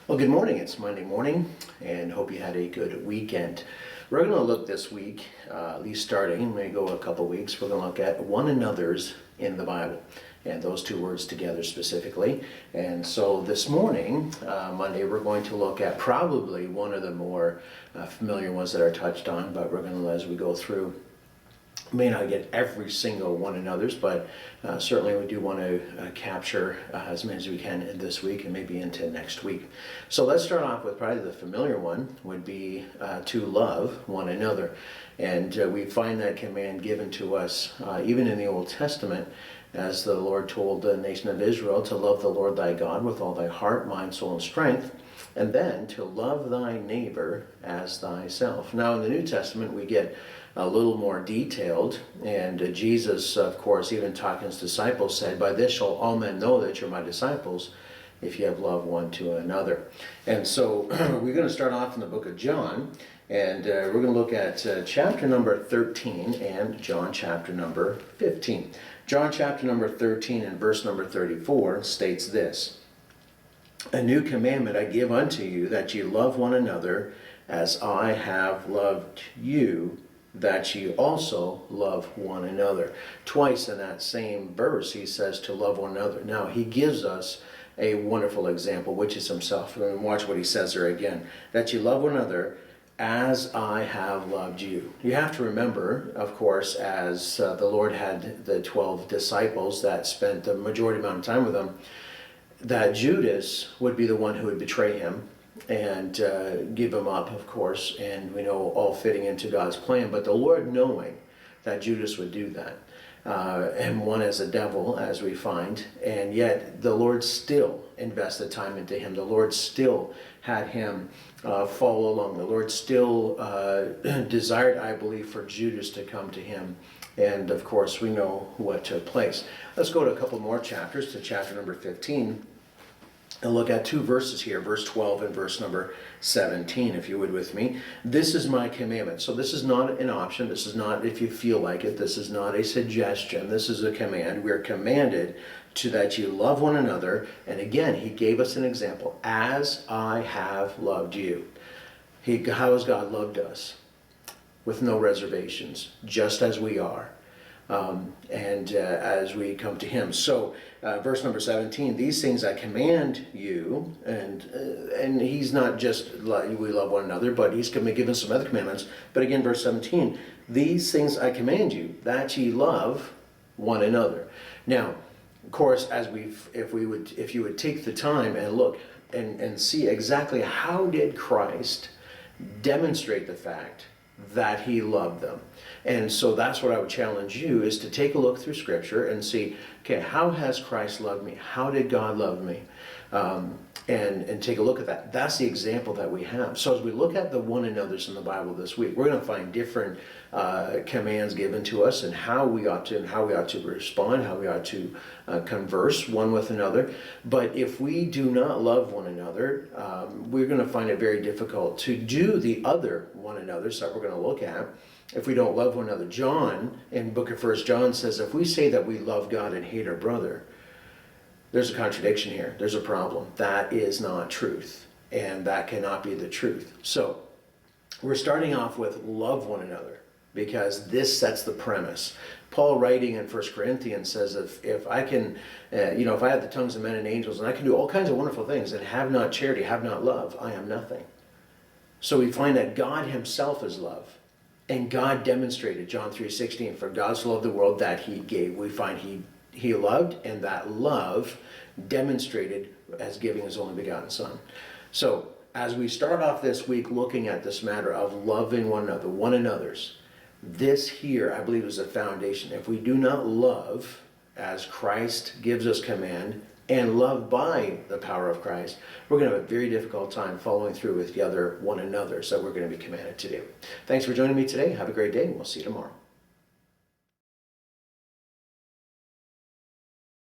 Well, good morning. It's Monday morning, and hope you had a good weekend. We're going to look this week, at least starting, may go a couple weeks, we're going to look at one another's in the Bible, and those two words together specifically. And so this morning, Monday, we're going to look at probably one of the more familiar ones that are touched on, but we're going to, as we go through, may not get every single one another's, but certainly we do want to capture as many as we can this week and maybe into next week. So let's start off with probably the familiar one would be to love one another. And we find that command given to us even in the Old Testament, as the Lord told the nation of Israel to love the Lord thy God with all thy heart, mind, soul, and strength, and then to love thy neighbor as thyself. Now in the New Testament we get a little more detailed, and Jesus, of course, even talking to his disciples, said, "By this shall all men know that you're my disciples, if you have love one to another." And so we're going to start off in the book of John, and we're going to look at chapter number 13 and John chapter number 15. John chapter number 13 and verse number 34 states this: "A new commandment I give unto you, that ye love one another, as I have loved you, that ye also love one another." Twice in that same verse he says to love one another. Now he gives us a wonderful example, which is himself. And watch what he says there again: "That ye love one another as I have loved you." You have to remember, of course, as the Lord had the 12 disciples that spent the majority amount of time with him, that Judas would be the one who would betray him and give him up, of course, and we know all fitting into God's plan. But the Lord, knowing that Judas would do that, and one as a devil, as we find, and yet the Lord still invested time into him. The Lord still had him follow along. The Lord still desired, I believe, for Judas to come to him. And of course, we know what took place. Let's go to a couple more chapters, to chapter number 15. And look at two verses here, verse 12 and verse number 17, if you would with me. "This is my commandment." So this is not an option. This is not if you feel like it. This is not a suggestion. This is a command. We are commanded to that you love one another. And again, he gave us an example. "As I have loved you." How has God loved us? With no reservations, just as we are. As we come to him. So verse number 17, "These things I command you," and he's not just we love one another, but he's going to give us some other commandments. But again, verse 17, "These things I command you, that ye love one another." Now, of course, if you would take the time and look and see exactly how did Christ demonstrate the fact that he loved them. And so that's what I would challenge you, is to take a look through Scripture and see, okay, how has Christ loved me? How did God love me? And take a look at that. That's the example that we have. So as we look at the one another's in the Bible this week, we're going to find different commands given to us, and how we ought to respond, how we ought to converse one with another. But if we do not love one another, we're going to find it very difficult to do the other one another's that we're going to look at if we don't love one another. John, in the book of 1 John, says if we say that we love God and hate our brother, there's a contradiction here. There's a problem. That is not truth, and that cannot be the truth. So we're starting off with love one another, because this sets the premise. Paul, writing in 1 Corinthians, says if I can, if I have the tongues of men and angels, and I can do all kinds of wonderful things, and have not charity, have not love, I am nothing. So we find that God himself is love. And God demonstrated, John 3:16, "For God so loved the world that he gave." We find he loved, and that love demonstrated as giving his only begotten Son. So as we start off this week looking at this matter of loving one another, one another's, this here, I believe, is the foundation. If we do not love as Christ gives us command, and love by the power of Christ, we're going to have a very difficult time following through with the other one another's that we're going to be commanded to do. Thanks for joining me today. Have a great day, and we'll see you tomorrow.